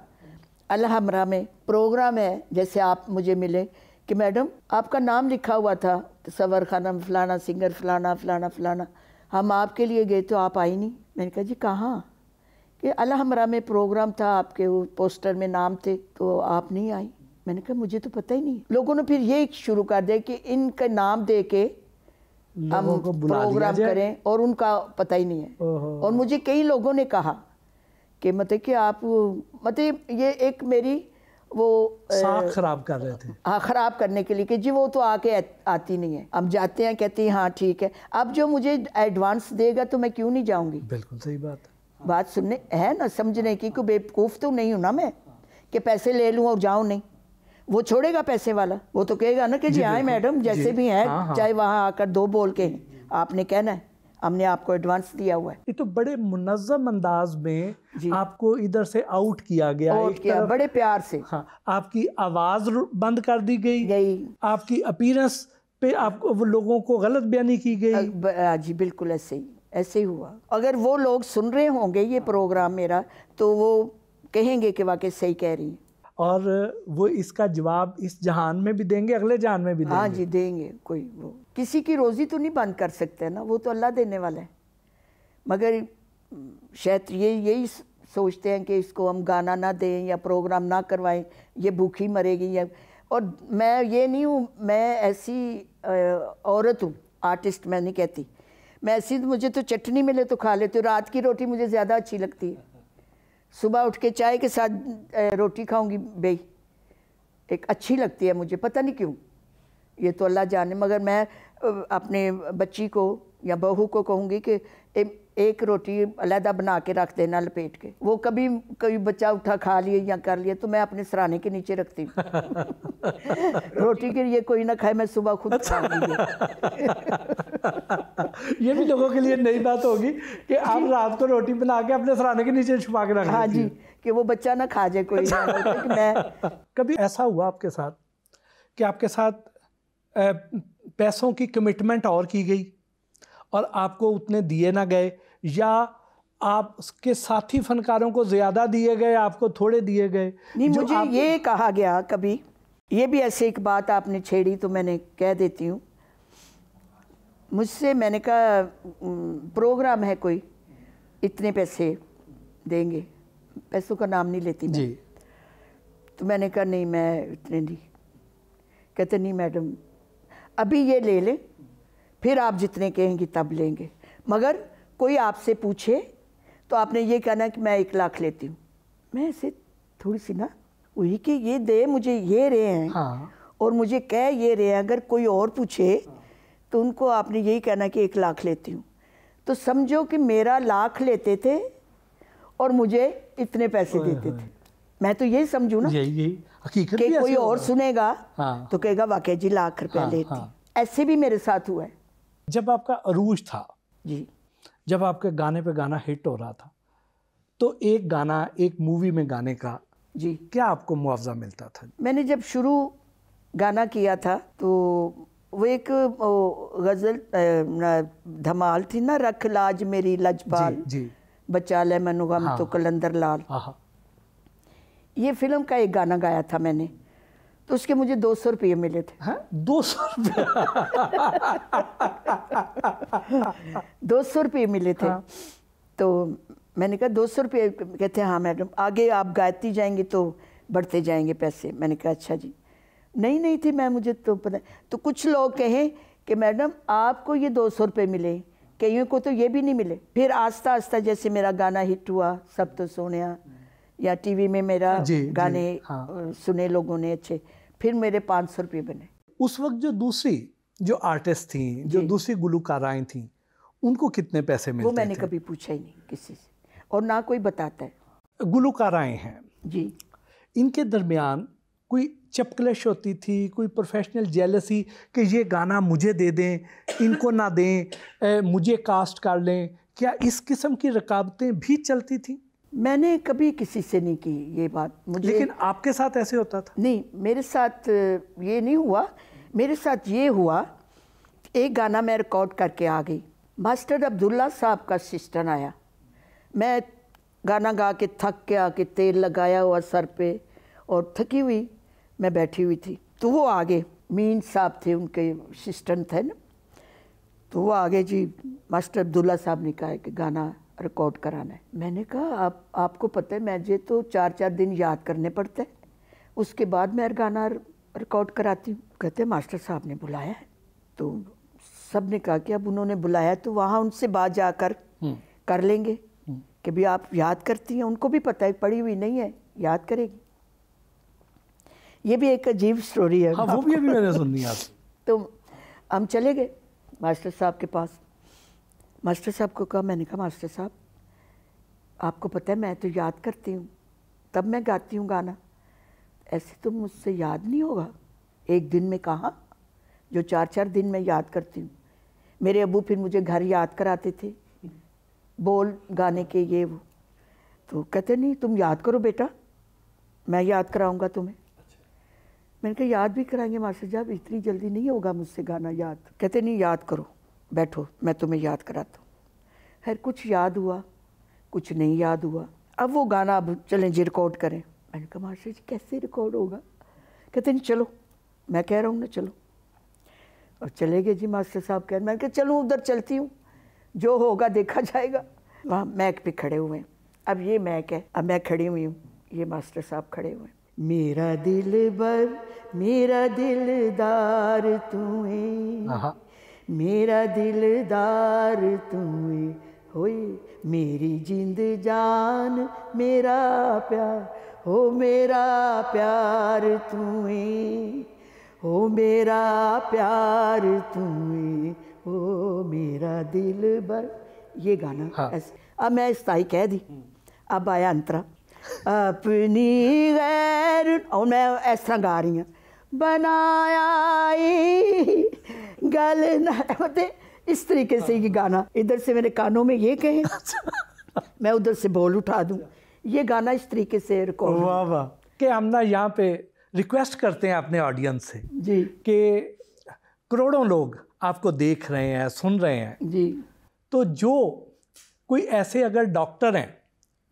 Speaker 2: अल्लाह हमरा में प्रोग्राम है, जैसे आप मुझे मिले कि मैडम आपका नाम लिखा हुआ था सवर खानम फलाना सिंगर फलाना फलाना फलाना, हम आपके लिए गए तो आप आई नहीं। मैंने कहा जी कहाँ? कि अल्लाह हमरा में प्रोग्राम था, आपके वो पोस्टर में नाम थे तो आप नहीं आई। मैंने कहा मुझे तो पता ही नहीं। लोगों ने फिर ये शुरू कर दिया कि इनका नाम दे के हम प्रोग्राम करें और उनका पता ही नहीं है। और मुझे कई लोगों ने कहा कि मतलब कि आप मतलब ये एक मेरी वो
Speaker 1: साख खराब कर रहे थे।
Speaker 2: हाँ, खराब करने के लिए कि जी वो तो आके आती नहीं है। हम जाते हैं, कहती हैं हाँ ठीक है, अब जो मुझे एडवांस देगा तो मैं क्यों नहीं जाऊंगी।
Speaker 1: बिल्कुल सही बात है।
Speaker 2: बात सुनने है ना, समझने की, कोई बेवकूफ़ तो नहीं हूँ ना मैं कि पैसे ले लूँ और जाऊँ नहीं। वो छोड़ेगा पैसे वाला, वो तो कहेगा ना कि जी आए मैडम जैसे भी हैं, चाहे वहाँ आकर दो बोल के आपने कहना है हमने आपको एडवांस दिया हुआ है।
Speaker 1: ये तो बड़े मुनज़्ज़म अंदाज में आपको इधर से आउट किया गया,
Speaker 2: बड़े प्यार से।
Speaker 1: हाँ, आपकी आवाज़ बंद कर दी गई, आपकी अपीयरेंस पे आपको वो लोगों को गलत बयानी की गई।
Speaker 2: जी बिल्कुल ऐसे ही हुआ। अगर वो लोग सुन रहे होंगे ये प्रोग्राम मेरा तो वो कहेंगे कि वाकई सही कह रही है, और वो इसका जवाब इस जहान में भी देंगे, अगले जहान में भी देंगे। हाँ जी देंगे। कोई वो किसी की रोज़ी तो नहीं बंद कर सकते ना, वो तो अल्लाह देने वाला है। मगर शायद यही सोचते हैं कि इसको हम गाना ना दें या प्रोग्राम ना करवाएं, ये भूखी मरेगी या। और मैं ये नहीं हूँ, मैं ऐसी औरत हूँ, आर्टिस्ट मैं नहीं कहती, मैं ऐसी, मुझे तो चटनी मिले तो खा लेती हूँ। रात की रोटी मुझे ज़्यादा अच्छी लगती है, सुबह उठ के चाय के साथ रोटी खाऊंगी बेई, एक अच्छी लगती है मुझे, पता नहीं क्यों, ये तो अल्लाह जाने। मगर मैं अपने बच्ची को या बहू को कहूँगी कि एक रोटी अलहदा बना के रख देना लपेट के, वो कभी कोई बच्चा उठा खा लिए या कर लिए तो मैं अपने सराहने के नीचे रखती हूँ। रोटी के लिए कोई ना खाए, मैं सुबह खुद खाऊंगी।
Speaker 1: ये भी लोगों के लिए नई बात होगी कि आप रात को रोटी बना के अपने सराहने के नीचे छुपा के रख।
Speaker 2: हाँ जी, कि वो बच्चा ना खा जाए कोई। मैं
Speaker 1: कभी ऐसा हुआ आपके साथ कि आपके साथ पैसों की कमिटमेंट और की गई और आपको उतने दिए ना गए, या आपके साथी फनकारों को ज़्यादा दिए गए, आपको थोड़े दिए गए?
Speaker 2: नहीं, मुझे ये कहा गया कभी, ये भी ऐसे एक बात आपने छेड़ी तो मैंने कह देती हूँ। मुझसे मैंने कहा प्रोग्राम है कोई, इतने पैसे देंगे, पैसों का नाम नहीं लेती मैं जी। तो मैंने कहा नहीं मैं इतने नहीं। कहते नहीं मैडम अभी ये ले लें, फिर आप जितने कहेंगी तब लेंगे, मगर कोई आपसे पूछे तो आपने ये कहना कि मैं 1 लाख लेती हूँ। मैं ऐसे थोड़ी सी ना वही कि ये दे मुझे ये रहे हैं। हाँ। और मुझे कह ये रहे हैं, अगर कोई और पूछे तो उनको आपने यही कहना कि 1 लाख लेती हूँ। तो समझो कि मेरा लाख लेते थे और मुझे इतने पैसे देते थे। मैं तो यही समझूँ ना, यही हकीकत कि कोई और सुनेगा हाँ। तो कहेगा वाकई जी लाख रुपया लेती। हाँ। ऐसे भी मेरे साथ हुआ है।
Speaker 1: जब आपका अरूज था
Speaker 2: जी,
Speaker 1: जब आपके गाने पे गाना हिट हो रहा था, तो एक गाना एक मूवी में गाने का
Speaker 2: जी
Speaker 1: क्या आपको मुआवजा मिलता था?
Speaker 2: मैंने जब शुरू गाना किया था तो वो एक गज़ल धमाल थी ना, रख लाज मेरी लजपाल जी, बचा ले मैनू गम हाँ, तो कलंदर लाल। हाँ, ये फिल्म का एक गाना गाया था मैंने, तो उसके मुझे 200 रुपये मिले थे। हाँ? 200 रुपये 200 रुपये मिले थे। हाँ। तो मैंने कहा 200 रुपये, कहते हैं हाँ मैडम आगे आप गाती जाएंगी तो बढ़ते जाएंगे पैसे। मैंने कहा अच्छा जी। नहीं थी मैं, मुझे तो पता। तो कुछ लोग कहें कि मैडम आपको ये 200 रुपये मिले, कईयों को तो ये भी नहीं मिले। फिर आस्ता आस्ता जैसे मेरा गाना हिट हुआ, सब तो सोनिया, या टीवी में मेरा गाने हाँ। सुने लोगों ने अच्छे, फिर मेरे 500 रुपये बने।
Speaker 1: उस वक्त जो दूसरी जो आर्टिस्ट थी, जो दूसरी गुलकाराएं थी, उनको कितने पैसे मिलते थे?
Speaker 2: वो मैंने कभी पूछा ही नहीं किसी से, और ना कोई बताता है।
Speaker 1: गुलकाराएं हैं
Speaker 2: जी,
Speaker 1: इनके दरमियान कोई चपकलिश होती थी, कोई प्रोफेशनल जेलसी कि ये गाना मुझे दे दें, इनको ना दें, मुझे कास्ट कर लें, क्या इस किस्म की रकाबतें भी चलती थी?
Speaker 2: मैंने कभी किसी से नहीं की ये बात मुझे।
Speaker 1: लेकिन आपके साथ ऐसे होता था?
Speaker 2: नहीं, मेरे साथ ये नहीं हुआ। मेरे साथ ये हुआ, एक गाना मैं रिकॉर्ड करके आ गई, मास्टर अब्दुल्ला साहब का सिस्टम आया, मैं गाना गा के थक के आके तेल लगाया हुआ सर पे और थकी हुई मैं बैठी हुई थी, तो वो आगे मीन साहब थे, उनके असिस्टेंट थे ना, तो वो आगे जी मास्टर अब्दुल्ला साहब ने कहा कि गाना रिकॉर्ड कराना है। मैंने कहा आपको पता है मुझे तो 4-4 दिन याद करने पड़ते हैं, उसके बाद मैं गाना रिकॉर्ड कराती हूँ। कहते मास्टर साहब ने बुलाया है। तो सब ने कहा कि अब उन्होंने बुलाया तो वहाँ उनसे बात जाकर कर लेंगे कि भी आप याद करती हैं। उनको भी पता है पढ़ी हुई नहीं है, याद करेगी। ये भी एक अजीब स्टोरी है।
Speaker 1: हाँ, वो भी अभी मैंने सुननी है आपसे।
Speaker 2: तो हम चले गए मास्टर साहब के पास। मास्टर साहब को कहा, मैंने कहा मास्टर साहब आपको पता है मैं तो याद करती हूँ, तब मैं गाती हूँ गाना, ऐसे तो मुझसे याद नहीं होगा। एक दिन में कहा जो 4-4 दिन में याद करती हूँ। मेरे अब्बू फिर मुझे घर याद कराते थे बोल गाने के ये वो। तो कहते नहीं तुम याद करो बेटा, मैं याद कराऊंगा तुम्हें। मैंने कहा याद भी कराएंगे मास्टर साहब, इतनी जल्दी नहीं होगा मुझसे गाना याद। कहते नहीं याद करो, बैठो मैं तुम्हें याद कराता हूँ। खैर कुछ याद हुआ, कुछ नहीं याद हुआ। अब वो गाना अब चलें जी रिकॉर्ड करें। मैंने कहा मास्टर जी कैसे रिकॉर्ड होगा? कहते नहीं चलो, मैं कह रहा हूँ ना चलो। और चले गए जी मास्टर साहब कह। मैंने कहा चलो उधर चलती हूँ, जो होगा देखा जाएगा। वहाँ मैक पे खड़े हुए हैं। अब ये मैक है, अब मैं खड़ी हुई हूँ, ये मास्टर साहब खड़े हुए हैं। मेरा दिलबर मेरा दिलदार तू है, मेरा दिलदार तू है, होए मेरी जिंद जान मेरा प्यार, हो मेरा प्यार तू है, हो मेरा प्यार तू है, हो मेरा दिलबर। ये गाना हाँ। ऐसे। अब मैं स्थाई कह दी। अब आया अंतरा, अपनी गैर, और मैं इस तरह गा रही हूँ, बनाया गल न, इस तरीके से ये गाना इधर से मेरे कानों में ये कहे, मैं उधर से बोल उठा दूँ। ये गाना इस तरीके से रिकॉर्ड।
Speaker 1: वाह वाह। कि हम ना यहाँ पे रिक्वेस्ट करते हैं अपने ऑडियंस से
Speaker 2: जी
Speaker 1: कि करोड़ों लोग आपको देख रहे हैं, सुन रहे हैं
Speaker 2: जी,
Speaker 1: तो जो कोई ऐसे अगर डॉक्टर हैं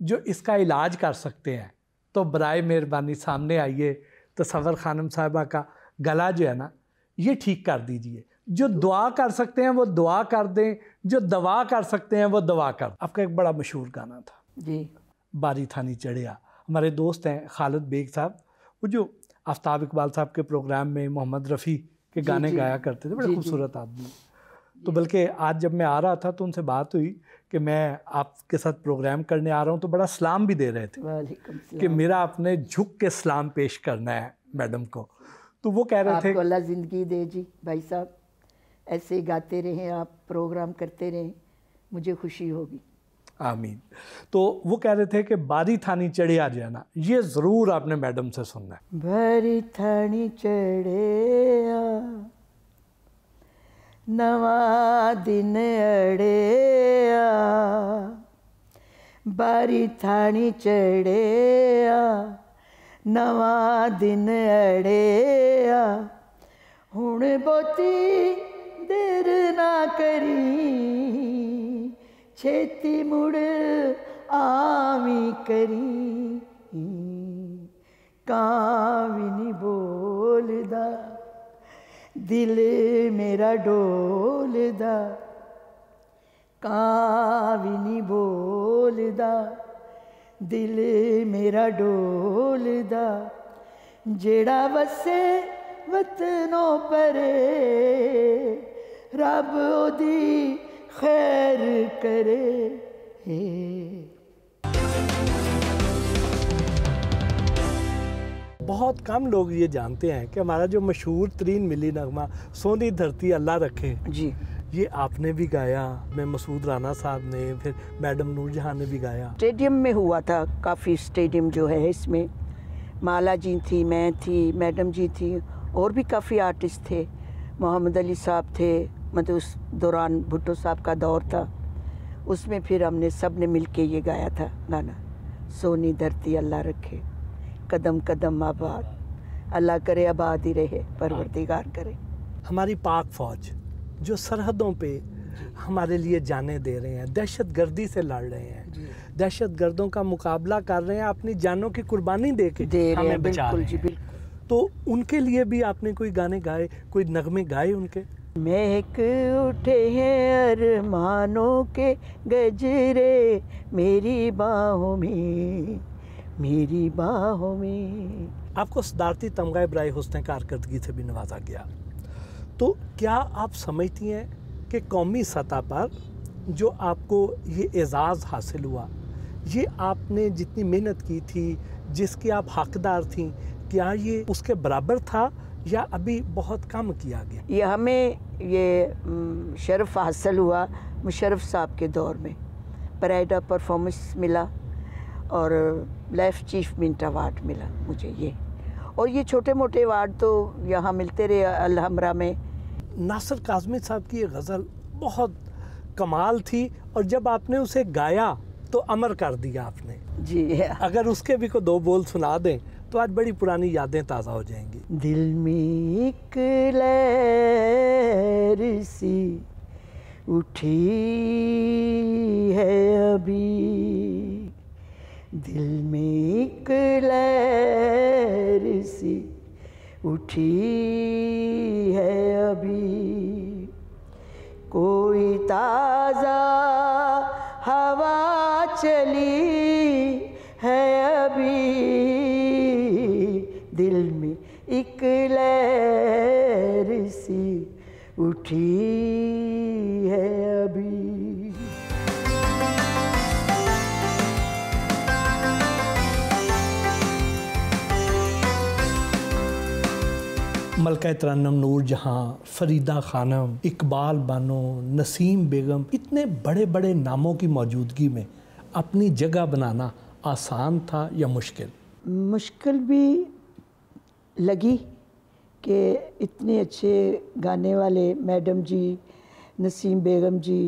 Speaker 1: जो इसका इलाज कर सकते हैं तो बराए मेहरबानी सामने आइए, तसव्वुर खानम साहिबा का गला जो है ना ये ठीक कर दीजिए। जो दुआ कर सकते हैं वो दुआ कर दें, जो दवा कर सकते हैं वो दवा कर। आपका एक बड़ा मशहूर गाना था
Speaker 2: जी,
Speaker 1: बारी थानी चढ़िया। हमारे दोस्त हैं खालिद बेग साहब, वो जो आफ्ताब इकबाल साहब के प्रोग्राम में मोहम्मद रफ़ी के गाने गाया करते थे, बड़े खूबसूरत आदमी। तो बल्कि आज जब मैं आ रहा था तो उनसे बात हुई कि मैं आपके साथ प्रोग्राम करने आ रहा हूँ, तो बड़ा सलाम भी दे रहे थे कि मेरा आपने झुक के सलाम पेश करना है मैडम को। तो वो कह रहे थे
Speaker 2: आपको अल्लाह ज़िंदगी दे जी भाई साहब, ऐसे ही गाते रहें आप, प्रोग्राम करते रहें, मुझे खुशी होगी।
Speaker 1: आमीन। तो वो कह रहे थे कि बारी थानी चढ़िया जो है ना ये ज़रूर आपने मैडम से सुनना है।
Speaker 2: बारी थानी चढ़िया नवा दिन अड़िया, बारी थानी चढ़िया नवा दिन अड़िया, हुण बहुती देर ना करी, छेती मुड़ आवी करी, कावी नी बोलदा दिल मेरा डोलदा, कावी नी बोलदा दिल मेरा डोलदा, जेड़ा वसे वतनों परे रब ओदी खैर करे।
Speaker 1: बहुत कम लोग ये जानते हैं कि हमारा जो मशहूर तरीन मिली नगमा सोनी धरती अल्लाह रखे
Speaker 2: जी,
Speaker 1: ये आपने भी गाया, मैं मसूद राना साहब ने, फिर मैडम नूरजहां ने भी गाया।
Speaker 2: स्टेडियम में हुआ था, काफ़ी स्टेडियम जो है इसमें माला जी थी, मैं थी, मैडम जी थी, और भी काफ़ी आर्टिस्ट थे, मोहम्मद अली साहब थे। मतलब उस दौरान भुट्टो साहब का दौर था, उसमें फिर हमने सब ने मिल के ये गाया था गाना। सोनी धरती अल्लाह रखे, कदम कदम आबाद, अल्लाह करे आबाद ही रहे, परवरदिगार करे।
Speaker 1: हमारी पाक फौज जो सरहदों पे हमारे लिए जाने दे रहे हैं, दहशतगर्दी से लड़ रहे हैं, दहशतगर्दों का मुकाबला कर रहे हैं, अपनी जानों की कुर्बानी दे के हमें बचा रहे हैं, तो उनके लिए भी आपने कोई गाने गाए, कोई नगमे गाए उनके?
Speaker 2: महक उठे हैं अरमानों के गजरे मेरी बाहों में, मेरी बाहों में।
Speaker 1: आपको सदारती तमगा बराए हुस्न कारकर्दगी से भी नवाजा गया, तो क्या आप समझती हैं कि कौमी सतह पर जो आपको ये एज़ाज़ हासिल हुआ, ये आपने जितनी मेहनत की थी, जिसकी आप हकदार थीं, क्या ये उसके बराबर था या अभी बहुत कम किया गया?
Speaker 2: ये हमें ये शर्फ हासिल हुआ मुशर्रफ साहब के दौर में, प्राइड ऑफ परफॉर्मेंस मिला और लाइफ अचीवमेंट अवार्ड मिला मुझे ये, और ये छोटे मोटे अवार्ड तो यहाँ मिलते रहे अलहमरा में।
Speaker 1: नासिर काज़मी साहब की ये गज़ल बहुत कमाल थी, और जब आपने उसे गाया तो अमर कर दिया आपने
Speaker 2: जी।
Speaker 1: अगर उसके भी को दो बोल सुना दें तो आज बड़ी पुरानी यादें ताज़ा हो जाएंगी।
Speaker 2: दिल में एक लहर सी उठी है अभी, दिल में एक लहर सी उठी है अभी, कोई ताज़ा हवा चली है अभी, दिल में एक लहर सी उठी है अभी।
Speaker 1: मलका तरन्नुम नूर जहाँ, फरीदा खानम, इकबाल बानो, नसीम बेगम, इतने बड़े बड़े नामों की मौजूदगी में अपनी जगह बनाना आसान था या मुश्किल?
Speaker 2: मुश्किल भी लगी कि इतने अच्छे गाने वाले मैडम जी, नसीम बेगम जी,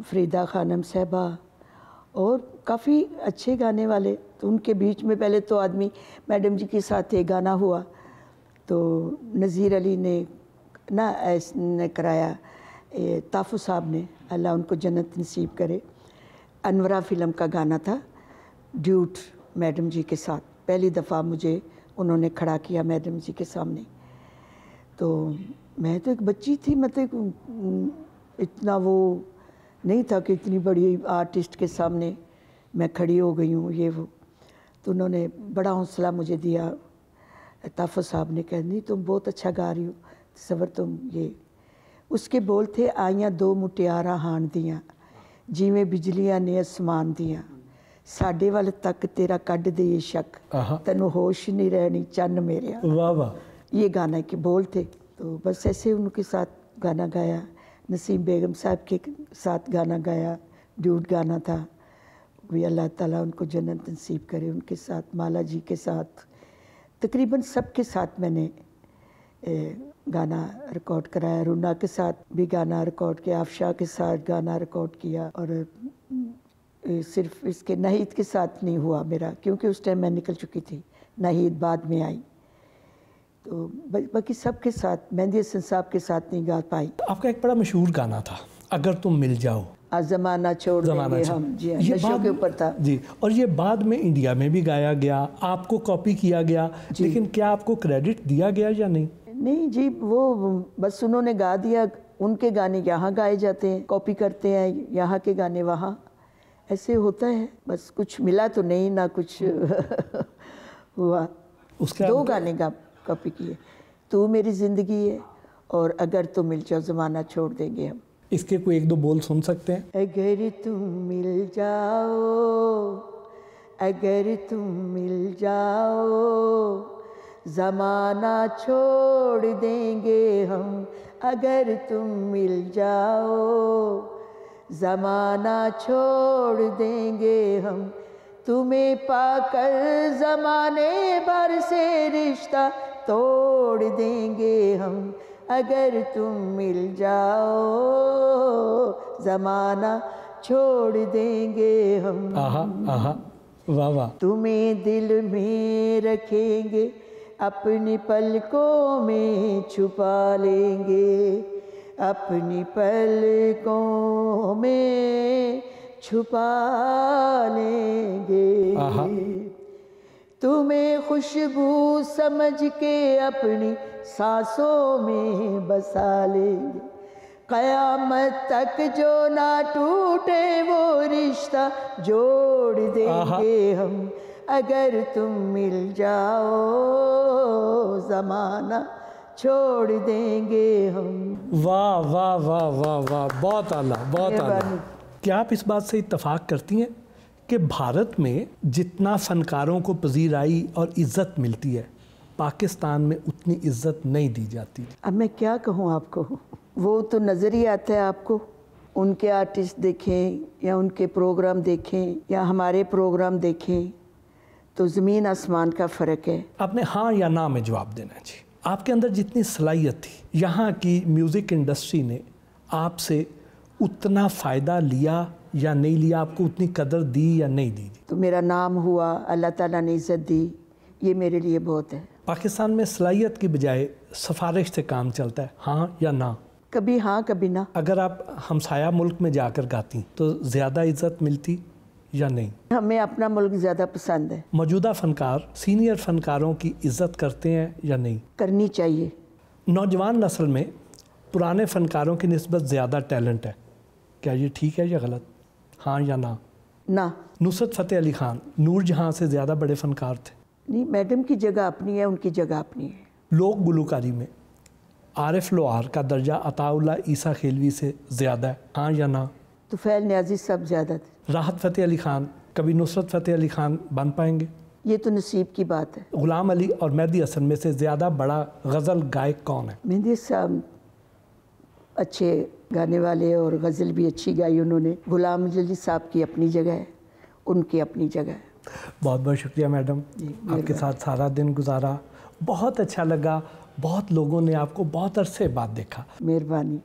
Speaker 2: फरीदा खानम साहबा और काफ़ी अच्छे गाने वाले, तो उनके बीच में पहले तो आदमी मैडम जी के साथ एक गाना हुआ, तो नज़ीर अली ने ना ऐसने कराया, ताफ़ु साहब ने, अल्लाह उनको जन्नत नसीब करे, अनवरा फ़िल्म का गाना था, ड्यूट मैडम जी के साथ। पहली दफ़ा मुझे उन्होंने खड़ा किया मैडम जी के सामने, तो मैं तो एक बच्ची थी, मतलब इतना वो नहीं था कि इतनी बड़ी आर्टिस्ट के सामने मैं खड़ी हो गई हूँ ये वो, तो उन्होंने बड़ा हौसला मुझे दिया। ताफ़ु साहब ने कहा नहीं तुम बहुत अच्छा गा रही हो, सबर तुम ये, उसके बोल थे आइयां दो मुटियारा हाण दियां, जिवें बिजलियां ने आसमान दियां, साडे वल तक तेरा कढ़ दे शक, तैनू होश नहीं रहनी चन्न मेरे।
Speaker 1: वाह वाह,
Speaker 2: ये गाना के बोल थे। तो बस ऐसे उनके साथ गाना गाया, नसीम बेगम साहब के साथ गाना गाया, ड्यूट गाना था, भी अल्लाह ताला उनको जन्नत नसीब करे। उनके साथ माला जी के साथ, तकरीबन सबके साथ मैंने गाना रिकॉर्ड कराया। रुना के साथ भी गाना रिकॉर्ड किया, आफशा के साथ गाना रिकॉर्ड किया, और सिर्फ इसके नाहिद के साथ नहीं हुआ मेरा, क्योंकि उस टाइम मैं निकल चुकी थी, नाहिद बाद में आई। तो बाकी सबके साथ, मेहंदी हसन साहब के साथ नहीं गा पाई।
Speaker 1: आपका एक बड़ा मशहूर गाना था अगर तुम मिल जाओ,
Speaker 2: ज़माना छोड़ देंगे हम, जी नशों के ऊपर था
Speaker 1: जी, और ये बाद में इंडिया में भी गाया गया, आपको कॉपी किया गया, लेकिन क्या आपको क्रेडिट दिया गया या नहीं?
Speaker 2: नहीं जी, वो बस उन्होंने गा दिया, उनके गाने यहाँ गाए जाते हैं, कॉपी करते हैं यहाँ के गाने वहाँ, ऐसे होता है। बस कुछ मिला तो नहीं, ना कुछ हुआ।
Speaker 1: उसके
Speaker 2: दो गाने का कॉपी किए, तू मेरी ज़िंदगी है और अगर तुम मिल जाओ ज़माना छोड़ देंगे हम।
Speaker 1: इसके कोई एक दो बोल सुन सकते हैं?
Speaker 2: अगर तुम मिल जाओ, अगर तुम मिल जाओ, ज़माना छोड़ देंगे हम, अगर तुम मिल जाओ, ज़माना छोड़ देंगे हम, तुम्हें पाकर ज़माने भर से रिश्ता तोड़ देंगे हम, अगर तुम मिल जाओ, ज़माना छोड़ देंगे हम।
Speaker 1: आहा आहा, वाह वाह।
Speaker 2: तुम्हें दिल में रखेंगे, अपनी पलकों में छुपा लेंगे, अपनी पलकों में छुपा लेंगे।
Speaker 1: आहा।
Speaker 2: तुम्हें खुशबू समझ के अपनी सांसों में बसा लेंगे, कयामत तक जो ना टूटे वो रिश्ता जोड़ देंगे हम। अगर तुम मिल जाओ ज़माना छोड़ देंगे हम।
Speaker 1: वाह वाह वाह वाह वाह, बहुत आला, बहुत आला। क्या आप इस बात से इत्तेफाक करती हैं कि भारत में जितना फ़नकारों को पजीराई और इज़्ज़त मिलती है, पाकिस्तान में उतनी इज़्ज़त नहीं दी जाती?
Speaker 2: अब मैं क्या कहूँ आपको, वो तो नज़र ही आता है आपको। उनके आर्टिस्ट देखें या उनके प्रोग्राम देखें या हमारे प्रोग्राम देखें तो ज़मीन आसमान का फ़र्क है।
Speaker 1: आपने हाँ या ना में जवाब देना है जी। आपके अंदर जितनी सलाहियत थी, यहाँ की म्यूज़िक इंडस्ट्री ने आपसे उतना फ़ायदा लिया या नहीं लिया, आपको उतनी कदर दी या नहीं दी?
Speaker 2: तो मेरा नाम हुआ, अल्लाह ताला ने इज़्ज़त दी, ये मेरे लिए बहुत है।
Speaker 1: पाकिस्तान में सलाहियत की बजाय सिफारिश से काम चलता है, हाँ या ना?
Speaker 2: कभी हाँ कभी ना।
Speaker 1: अगर आप हमसाया मुल्क में जाकर गाती तो ज़्यादा इज़्ज़त मिलती या नहीं?
Speaker 2: हमें अपना मुल्क ज़्यादा पसंद है।
Speaker 1: मौजूदा फ़नकार सीनियर फ़नकारों की इज़्ज़त करते हैं या नहीं?
Speaker 2: करनी चाहिए।
Speaker 1: नौजवान नस्ल में पुराने फ़नकारों की निस्बत ज़्यादा टैलेंट है, क्या ये ठीक है या गलत? हाँ या ना?
Speaker 2: ना।
Speaker 1: नुसरत फ़तेह अली खान नूरजहां से ज़्यादा बड़े फ़नकार थे?
Speaker 2: नहीं, मैडम की जगह अपनी है, उनकी जगह अपनी है।
Speaker 1: लोक गुलकारी में आरिफ लोहार का दर्जा अताउल्ला ईसा खेलवी से ज़्यादा है, हाँ या ना?
Speaker 2: तो फैल न्याजी सब ज़्यादा थे।
Speaker 1: राहत फ़तेह अली खान कभी नुसरत फ़तेह अली खान बन पाएंगे?
Speaker 2: ये तो नसीब की बात है।
Speaker 1: गुलाम अली और मेहदी हसन में से ज़्यादा बड़ा गज़ल गायक कौन है?
Speaker 2: मेहदी साहब अच्छे गाने वाले और गज़ल भी अच्छी गाई उन्होंने। गुलाम अली साहब की अपनी जगह है, उनकी अपनी जगह है।
Speaker 1: बहुत बहुत शुक्रिया मैडम, आपके साथ सारा दिन गुजारा, बहुत अच्छा लगा। बहुत लोगों ने आपको बहुत अरसे बाद देखा।
Speaker 2: मेहरबानी।